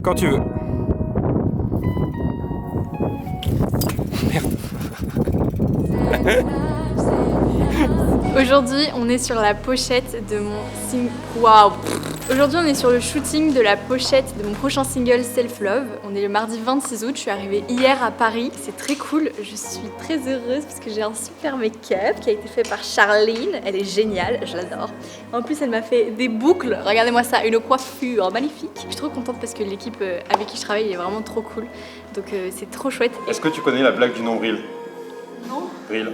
Quand tu veux. Merde. Aujourd'hui, on est sur la pochette de mon Waouh. Aujourd'hui, on est sur le shooting de la pochette de mon prochain single Self Love. On est le mardi 26 août. Je suis arrivée hier à Paris. C'est très cool. Je suis très heureuse parce que j'ai un super make-up qui a été fait par Charline. Elle est géniale, je l'adore. En plus, elle m'a fait des boucles. Regardez-moi ça, une coiffure magnifique. Je suis trop contente parce que l'équipe avec qui je travaille est vraiment trop cool. Donc c'est trop chouette. Est-ce que tu connais la blague du nombril? Non. Bril.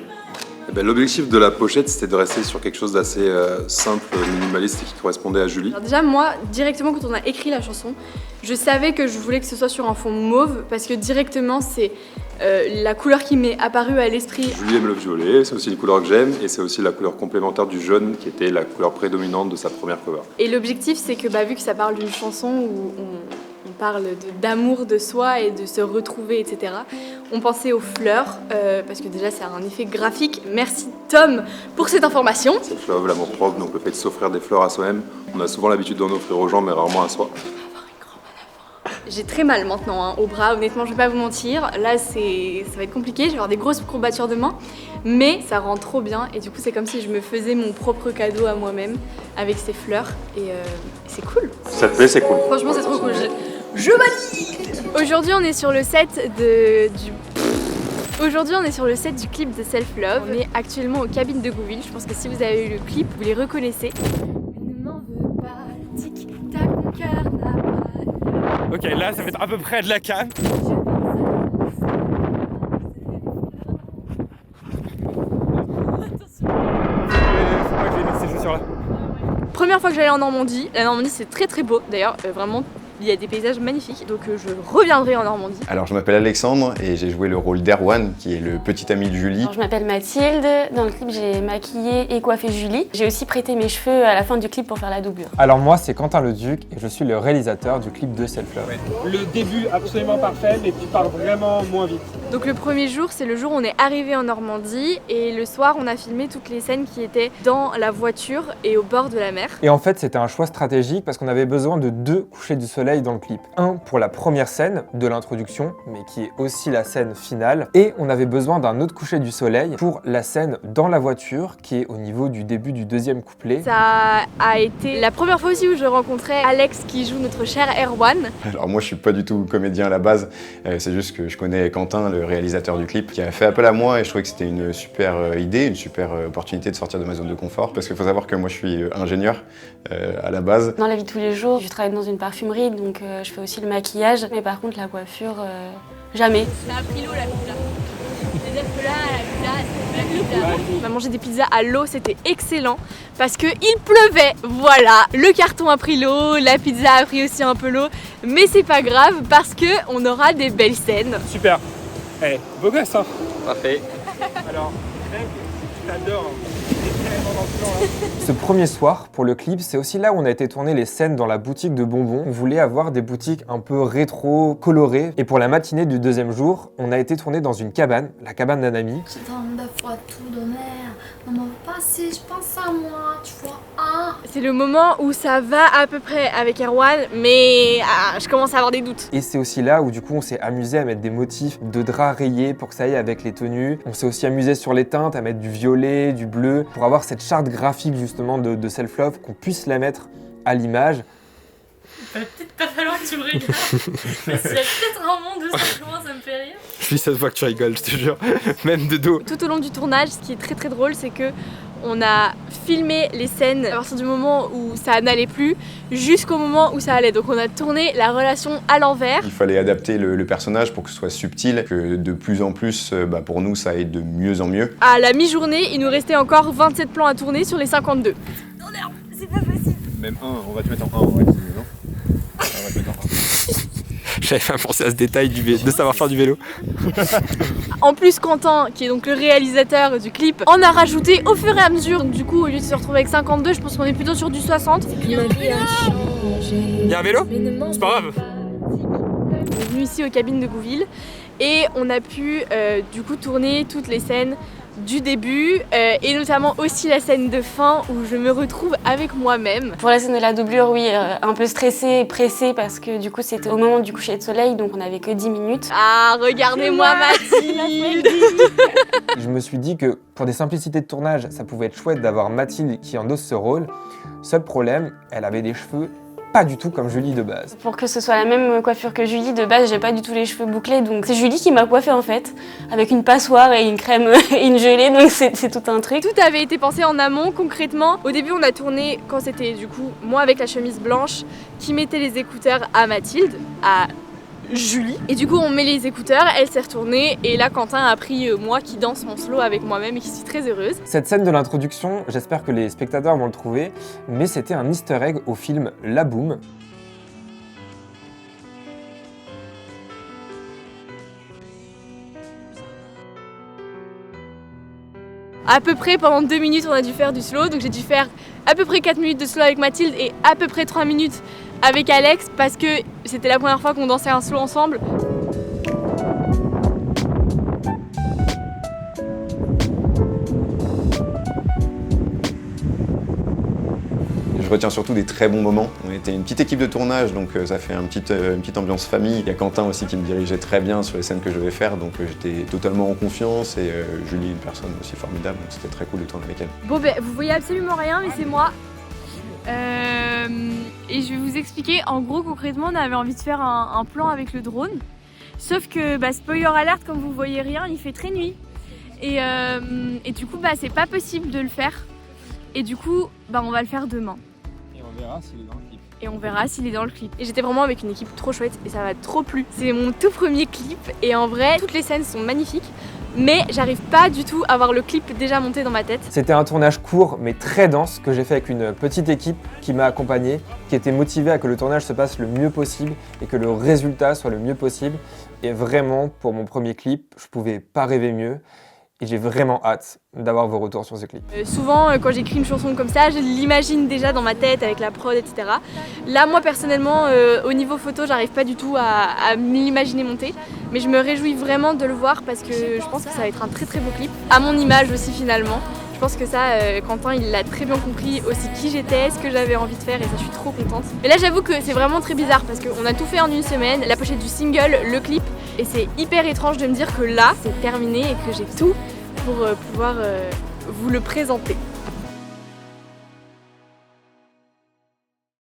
Eh ben, l'objectif de la pochette, c'était de rester sur quelque chose d'assez simple, minimaliste et qui correspondait à Julie. Alors déjà, moi, directement quand on a écrit la chanson, je savais que je voulais que ce soit sur un fond mauve parce que directement, c'est la couleur qui m'est apparue à l'esprit. Julie aime le violet, c'est aussi une couleur que j'aime et c'est aussi la couleur complémentaire du jaune qui était la couleur prédominante de sa première cover. Et l'objectif, c'est que vu que ça parle d'une chanson où on parle d'amour de soi et de se retrouver, etc. On pensait aux fleurs, parce que déjà, ça a un effet graphique. Merci Tom pour cette information. Self love, l'amour propre, donc le fait de s'offrir des fleurs à soi-même. On a souvent l'habitude d'en offrir aux gens, mais rarement à soi. J'ai très mal maintenant au bras, honnêtement, je vais pas vous mentir. Là, ça va être compliqué, je vais avoir des grosses courbatures de main, mais ça rend trop bien et du coup, c'est comme si je me faisais mon propre cadeau à moi-même avec ces fleurs et c'est cool. Si ça te plaît, c'est cool. Franchement, c'est trop cool. Je valide. Aujourd'hui, on est sur le set Aujourd'hui, on est sur le set du clip de Self Love. On est actuellement aux cabines de Gouville. Je pense que si vous avez eu le clip, vous les reconnaissez. Ne m'en veux pas, tic tac, mon cœur n'a pas. Ok, là ça va être à peu près de la canne. Faut pas que je les mette ces chaussures là. Première fois que j'allais en Normandie. La Normandie, c'est très très beau. D'ailleurs, vraiment. Il y a des paysages magnifiques, donc je reviendrai en Normandie. Alors je m'appelle Alexandre et j'ai joué le rôle d'Erwan, qui est le petit ami de Julie. Alors, je m'appelle Mathilde, dans le clip j'ai maquillé et coiffé Julie. J'ai aussi prêté mes cheveux à la fin du clip pour faire la doublure. Alors moi c'est Quentin Leduc et je suis le réalisateur du clip de Self Love. Le début absolument parfait, mais tu pars vraiment moins vite. Donc le premier jour, c'est le jour où on est arrivé en Normandie et le soir, on a filmé toutes les scènes qui étaient dans la voiture et au bord de la mer. Et en fait c'était un choix stratégique parce qu'on avait besoin de 2 couchers du soleil dans le clip. Un pour la première scène de l'introduction, mais qui est aussi la scène finale. Et on avait besoin d'un autre coucher du soleil pour la scène dans la voiture, qui est au niveau du début du deuxième couplet. Ça a été la première fois aussi où je rencontrais Alex qui joue notre cher Erwan. Alors moi je suis pas du tout comédien à la base, c'est juste que je connais Quentin, le réalisateur du clip, qui a fait appel à moi et je trouvais que c'était une super idée, une super opportunité de sortir de ma zone de confort. Parce qu'il faut savoir que moi je suis ingénieur à la base. Dans la vie de tous les jours, je travaille dans une parfumerie, donc je fais aussi le maquillage. Mais par contre la coiffure, jamais. Ça a pris l'eau la pizza. C'est-à-dire que là, la pizza, on a mangé des pizzas à l'eau, c'était excellent parce que il pleuvait. Voilà, le carton a pris l'eau, la pizza a pris aussi un peu l'eau, mais c'est pas grave parce que on aura des belles scènes. Super. Eh, beau gosse hein. Parfait. Alors, Greg, je t'adore. T'es carrément dans le plan là. Ce premier soir, pour le clip, c'est aussi là où on a été tourner les scènes dans la boutique de bonbons. On voulait avoir des boutiques un peu rétro, colorées. Et pour la matinée du deuxième jour, on a été tourné dans une cabane, la cabane d'un ami. Je donne des fois tout donner. Maman, pas si je pense à moi, tu vois. Ah. C'est le moment où ça va à peu près avec Erwan, mais je commence à avoir des doutes. Et c'est aussi là où du coup on s'est amusé à mettre des motifs de drap rayés pour que ça aille avec les tenues. On s'est aussi amusé sur les teintes, à mettre du violet, du bleu, pour avoir cette charte graphique justement de Self Love, qu'on puisse la mettre à l'image. Il va peut-être pas falloir que tu me regardes. Mais s'il y a peut-être un monde où ça commence à me faire rire. Puis ça se voit que tu rigoles, je te jure. Même de dos. Tout au long du tournage, ce qui est très très drôle, c'est que on a filmé les scènes à partir du moment où ça n'allait plus jusqu'au moment où ça allait. Donc on a tourné la relation à l'envers. Il fallait adapter le personnage pour que ce soit subtil, que de plus en plus, pour nous, ça aille de mieux en mieux. À la mi-journée, il nous restait encore 27 plans à tourner sur les 52. Non, c'est pas possible. Même on va te mettre en 1, on va essayer, non? On va te mettre en 1. J'avais pas pensé à ce détail de savoir faire du vélo. En plus, Quentin, qui est donc le réalisateur du clip, en a rajouté au fur et à mesure. Donc du coup, au lieu de se retrouver avec 52, je pense qu'on est plutôt sur du 60. Ma vie a changé. Il y a un vélo? C'est pas grave. On est venu ici aux cabines de Gouville et on a pu du coup tourner toutes les scènes du début et notamment aussi la scène de fin où je me retrouve avec moi-même. Pour la scène de la doublure, oui, un peu stressée et pressée parce que du coup c'était au moment du coucher de soleil, donc on n'avait que 10 minutes. Ah, regardez-moi Mathilde. Je me suis dit que pour des simplicités de tournage, ça pouvait être chouette d'avoir Mathilde qui endosse ce rôle. Seul problème, elle avait des cheveux pas du tout comme Julie de base. Pour que ce soit la même coiffure que Julie, de base j'ai pas du tout les cheveux bouclés, donc c'est Julie qui m'a coiffée en fait, avec une passoire et une crème et une gelée, donc c'est tout un truc. Tout avait été pensé en amont concrètement. Au début on a tourné quand c'était du coup moi avec la chemise blanche qui mettait les écouteurs à Mathilde, à Julie. Et du coup on met les écouteurs, elle s'est retournée et là Quentin a pris moi qui danse mon slow avec moi-même et qui suis très heureuse. Cette scène de l'introduction, j'espère que les spectateurs vont le trouver, mais c'était un easter egg au film La Boum. À peu près pendant 2 minutes on a dû faire du slow, donc j'ai dû faire à peu près 4 minutes de slow avec Mathilde et à peu près 3 minutes avec Alex parce que c'était la première fois qu'on dansait un slow ensemble. Je retiens surtout des très bons moments. On était une petite équipe de tournage, donc ça fait une petite ambiance famille. Il y a Quentin aussi qui me dirigeait très bien sur les scènes que je devais faire, donc j'étais totalement en confiance. Et Julie, une personne aussi formidable, donc c'était très cool de tourner avec elle. Bon ben vous voyez absolument rien mais c'est moi. Et je vais vous expliquer, en gros concrètement on avait envie de faire un plan avec le drone. Sauf que spoiler alert, comme vous voyez rien, il fait très nuit. Et du coup c'est pas possible de le faire. Et du coup on va le faire demain. Et on verra s'il est dans le clip. Et on verra s'il est dans le clip. Et j'étais vraiment avec une équipe trop chouette et ça m'a trop plu. C'est mon tout premier clip et en vrai toutes les scènes sont magnifiques. Mais j'arrive pas du tout à voir le clip déjà monté dans ma tête. C'était un tournage court mais très dense que j'ai fait avec une petite équipe qui m'a accompagné, qui était motivée à que le tournage se passe le mieux possible et que le résultat soit le mieux possible. Et vraiment, pour mon premier clip, je pouvais pas rêver mieux. Et j'ai vraiment hâte d'avoir vos retours sur ce clip. Souvent, quand j'écris une chanson comme ça, je l'imagine déjà dans ma tête avec la prod, etc. Là, moi personnellement, au niveau photo, j'arrive pas du tout à m'imaginer monter. Mais je me réjouis vraiment de le voir parce que je pense que ça va être un très très beau clip. À mon image aussi finalement. Je pense que ça, Quentin, il l'a très bien compris aussi qui j'étais, ce que j'avais envie de faire et ça, je suis trop contente. Mais là, j'avoue que c'est vraiment très bizarre parce qu'on a tout fait en une semaine, la pochette du single, le clip, et c'est hyper étrange de me dire que là, c'est terminé et que j'ai tout pour pouvoir vous le présenter.